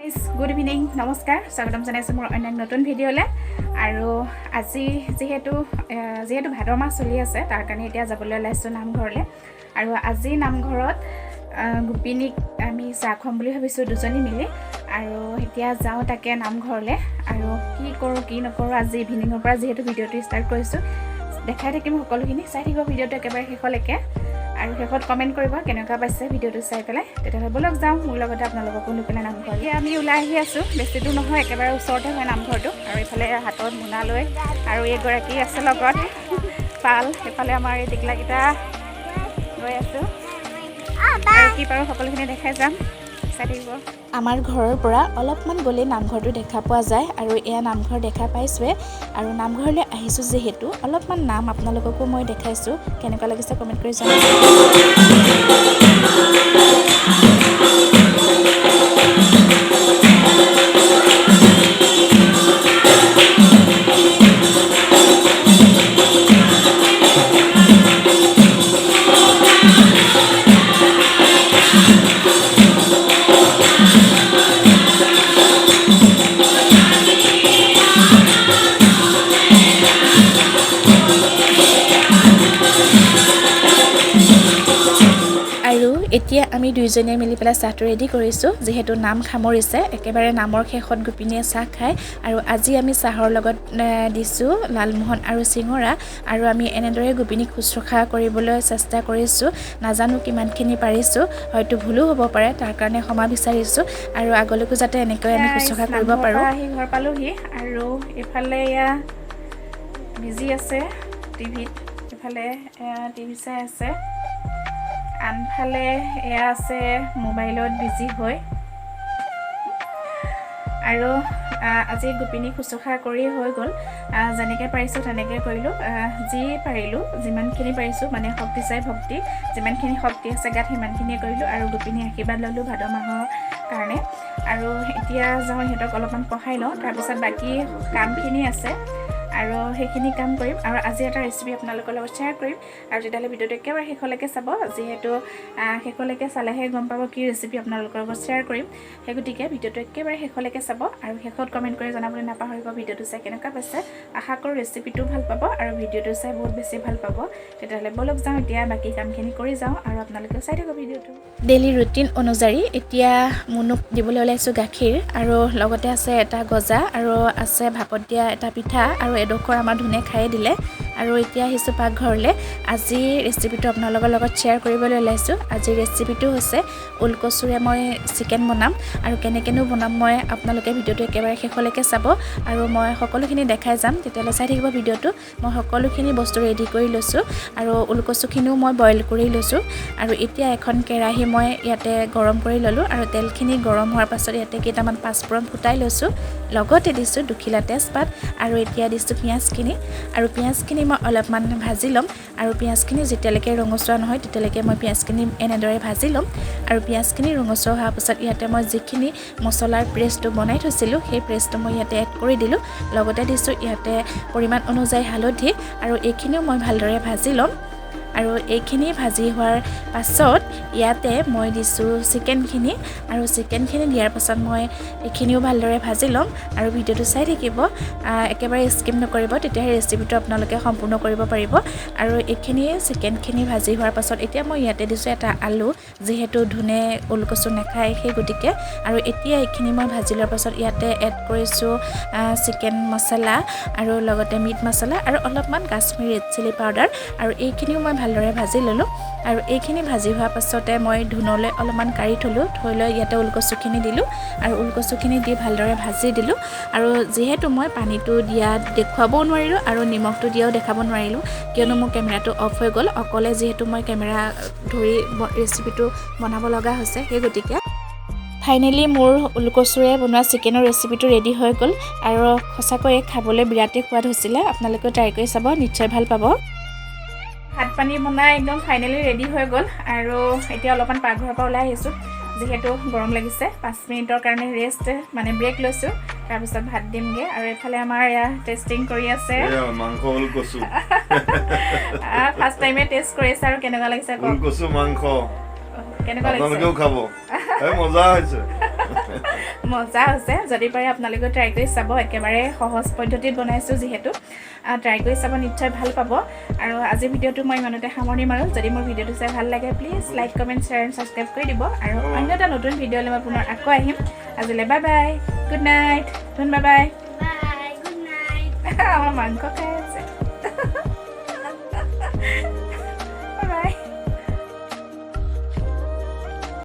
good evening নমস্কাৰ স্বাগতম জনাইছোঁ মোৰ অন্য নতুন ভিডিঅ'লৈ আৰু আজি যিহেতু ভাদৰ মাহ চলি আছে তাৰ কাৰণে এতিয়া যাবলৈ ওলাইছোঁ নামঘৰলৈ আৰু আজি নামঘৰত গোপিনীক আমি চাহ খুৱাম বুলি ভাবিছোঁ দুজনী মিলি আৰু এতিয়া যাওঁ তাকে নামঘৰলৈ আৰু কি কৰোঁ কি নকৰোঁ আজি ইভিনিঙৰ পৰা যিহেতু ভিডিঅ'টো ষ্টাৰ্ট কৰিছোঁ দেখাই থাকিম সকলোখিনি চাই থাকিব ভিডিঅ'টো একেবাৰে শেষলৈকে আৰু শেষত কমেণ্ট কৰিব কেনেকুৱা পাইছে ভিডিঅ'টো চাই পেলাই তেতিয়াহ'লে বলক যাওঁ মোৰ লগতে আপোনালোককো লৈ পেলাই নামঘৰলৈ আমি ওলাই আহি আছোঁ বেছি দূৰ নহয় একেবাৰে ওচৰতে হয় নামঘৰটো আৰু এইফালে হাতত মোনা লৈ আৰু এইগৰাকী আছে লগত পাল এইফালে আমাৰ এই টিকলাকেইটা গৈ আছোঁ আৰু কি পাৰোঁ সকলোখিনি দেখাই যাম চাই থাকিব আমাৰ ঘৰৰ পৰা অলপমান গ'লে নামঘৰটো দেখা পোৱা যায় আৰু এয়া নামঘৰ দেখা পাইছোৱে আৰু নামঘৰলৈ আহিছোঁ যিহেতু অলপমান নাম আপোনালোককো মই দেখাইছোঁ কেনেকুৱা লাগিছে কমেণ্ট কৰি জনাব এতিয়া আমি দুইজনীয়ে মিলি পেলাই চাহটো ৰেডি কৰিছোঁ যিহেতু নাম সামৰিছে একেবাৰে নামৰ শেষত গোপিনীয়ে চাহ খায় আৰু আজি আমি চাহৰ লগত দিছোঁ লালমোহন আৰু চিঙৰা আৰু আমি এনেদৰে গোপিনীক শুশ্ৰূষা কৰিবলৈ চেষ্টা কৰিছোঁ নাজানো কিমানখিনি পাৰিছোঁ হয়তো ভুলো হ'ব পাৰে তাৰ কাৰণে ক্ষমা বিচাৰিছোঁ আৰু আগলৈকো যাতে এনেকৈ আমি শুশ্ৰূষা কৰিব পাৰোঁ আহি ঘৰ পালোহি আৰু এইফালে এয়া বিজি আছে টিভিত এইফালে টিভি চাই আছে আনফালে এয়া আছে মোবাইলত বিজি হৈ আৰু আজি গোপিনী শুশ্ৰূষা কৰি হৈ গ'ল যেনেকৈ পাৰিছোঁ তেনেকৈ কৰিলোঁ যি পাৰিলোঁ যিমানখিনি পাৰিছোঁ মানে শক্তি চাই ভক্তি যিমানখিনি শক্তি আছে গাত সিমানখিনিয়ে কৰিলোঁ আৰু গোপিনী আশীৰ্বাদ ল'লোঁ ভাদ মাহৰ কাৰণে আৰু এতিয়া যাওঁ সিহঁতক অলপমান পঢ়াই লওঁ তাৰপিছত বাকী কামখিনি আছে আৰু সেইখিনি কাম কৰিম আৰু আজি এটা ৰেচিপি আপোনালোকৰ লগত শ্বেয়াৰ কৰিম আৰু তেতিয়াহ'লে ভিডিঅ'টো একেবাৰে শেষলৈকে চাব যিহেতু শেষলৈকে চালেহে গম পাব কি ৰেচিপি আপোনালোকৰ লগত শ্বেয়াৰ কৰিম সেই গতিকে ভিডিঅ'টো একেবাৰে শেষলৈকে চাব আৰু শেষত কমেণ্ট কৰি জনাবলৈ নাপাহৰিব ভিডিঅ'টো চাই কেনেকুৱা পাইছে আশা কৰোঁ ৰেচিপিটো ভাল পাব আৰু ভিডিঅ'টো চাই বহুত বেছি ভাল পাব তেতিয়াহ'লে বলক যাওঁ এতিয়া বাকী কামখিনি কৰি যাওঁ আৰু আপোনালোকেও চাই থাকক ভিডিঅ'টো ডেইলি ৰুটিন অনুযায়ী এতিয়া মুনুক দিবলৈ ওলাইছোঁ গাখীৰ আৰু লগতে আছে এটা গজা আৰু আছে ভাপত দিয়া এটা পিঠা আৰু এডোখৰ আমাৰ ধুনে খাই দিলে আৰু এতিয়া আহিছোঁ পাকঘৰলৈ আজি ৰেচিপিটো আপোনালোকৰ লগত শ্বেয়াৰ কৰিবলৈ ওলাইছোঁ আজিৰ ৰেচিপিটো হৈছে ওলকচুৰে মই চিকেন বনাম আৰু কেনেকৈনো বনাম মই আপোনালোকে ভিডিঅ'টো একেবাৰে শেষলৈকে চাব আৰু মই সকলোখিনি দেখাই যাম তেতিয়াহ'লে চাই থাকিব ভিডিঅ'টো মই সকলোখিনি বস্তু ৰেডি কৰি লৈছোঁ আৰু ওলকচুখিনিও মই বইল কৰি লৈছোঁ আৰু এতিয়া এখন কেৰাহী মই ইয়াতে গৰম কৰি ল'লোঁ আৰু তেলখিনি গৰম হোৱাৰ পাছত ইয়াতে কেইটামান পাঁচফোৰণ ফুটাই লৈছোঁ লগতে দিছোঁ দুখিলা তেজপাত আৰু এতিয়া দিছোঁ পিঁয়াজখিনি আৰু পিঁয়াজখিনি মই অলপমান ভাজি ল'ম আৰু পিঁয়াজখিনি যেতিয়ালৈকে ৰঙচুৱা নহয় তেতিয়ালৈকে মই পিঁয়াজখিনি এনেদৰে ভাজি ল'ম আৰু পিঁয়াজখিনি ৰঙচুৱা হোৱাৰ পাছত ইয়াতে মই যিখিনি মছলাৰ পেষ্টটো বনাই থৈছিলোঁ সেই পেষ্টটো মই ইয়াতে এড কৰি দিলোঁ লগতে দিছোঁ ইয়াতে পৰিমাণ অনুযায়ী হালধি আৰু এইখিনিও মই ভালদৰে ভাজি ল'ম আৰু এইখিনি ভাজি হোৱাৰ পাছত ইয়াতে মই দিছোঁ চিকেনখিনি আৰু চিকেনখিনি দিয়াৰ পাছত মই এইখিনিও ভালদৰে ভাজি ল'ম আৰু ভিডিঅ'টো চাই থাকিব একেবাৰে স্কিপ নকৰিব তেতিয়াহে ৰেচিপিটো আপোনালোকে সম্পূৰ্ণ কৰিব পাৰিব আৰু এইখিনি চিকেনখিনি ভাজি হোৱাৰ পাছত এতিয়া মই ইয়াতে দিছোঁ এটা আলু যিহেতু ধুনে ওলকচু নাখায় সেই গতিকে আৰু এতিয়া এইখিনি মই ভাজি লোৱাৰ পাছত ইয়াতে এড কৰিছোঁ চিকেন মছলা আৰু লগতে মিট মছলা আৰু অলপমান কাশ্মীৰী ৰেড চিলি পাউডাৰ আৰু এইখিনিও মই ভালদৰে ভাজি ল'লোঁ আৰু এইখিনি ভাজি হোৱাৰ পাছতে মই ধুনলৈ অলপমান কাঢ়ি থ'লোঁ থৈ লৈ ইয়াতে ওলকচুখিনি দিলোঁ আৰু ওলকচুখিনি দি ভালদৰে ভাজি দিলোঁ আৰু যিহেতু মই পানীটো দিয়া দেখুৱাবও নোৱাৰিলোঁ আৰু নিমখটো দিয়াও দেখাব নোৱাৰিলোঁ কিয়নো মোৰ কেমেৰাটো অফ হৈ গ'ল অকলে যিহেতু মই কেমেৰা ধৰি ৰেচিপিটো বনাব লগা হৈছে সেই গতিকে ফাইনেলি মোৰ ওলকচুৰে বনোৱা চিকেনৰ ৰেচিপিটো ৰেডি হৈ গ'ল আৰু সঁচাকৈয়ে খাবলৈ বিৰাটেই সোৱাদ হৈছিলে আপোনালোকেও ট্ৰাই কৰি চাব নিশ্চয় ভাল পাব ভাত পানী বনাই একদম ফাইনেলি ৰেডি হৈ গ'ল আৰু এতিয়া অলপমান পাকঘৰৰ পৰা ওলাই আহিছোঁ যিহেতু গৰম লাগিছে 5 মিনিটৰ কাৰণে ৰেষ্ট মানে ব্ৰেক লৈছোঁ তাৰপিছত ভাত দিমগে আৰু এফালে আমাৰ এয়া টেষ্টিং কৰি আছে মাংস ওলকচু ফাৰ্ষ্ট টাইমে টেষ্ট কৰিছে আৰু কেনেকুৱা লাগিছে ওলকচু মাংস কেনেকুৱা লাগিছে আপোনালোকেও খাব মজা হৈছে মজা হৈছে যদি পাৰে আপোনালোকে ট্ৰাই কৰি চাব একেবাৰে সহজ পদ্ধতিত বনাইছোঁ যিহেতু ট্ৰাই কৰি চাব নিশ্চয় ভাল পাব আৰু আজিৰ ভিডিঅ'টো মই ইমানতে সামৰণি মাৰোঁ যদি মোৰ ভিডিঅ'টো চাই ভাল লাগে please like comment share and subscribe কৰি দিব আৰু অন্য এটা নতুন ভিডিঅ'লৈ মই পুনৰ আকৌ আহিম আজিলৈ bye bye good night bye bye bye good night আমাৰ মাংস খাই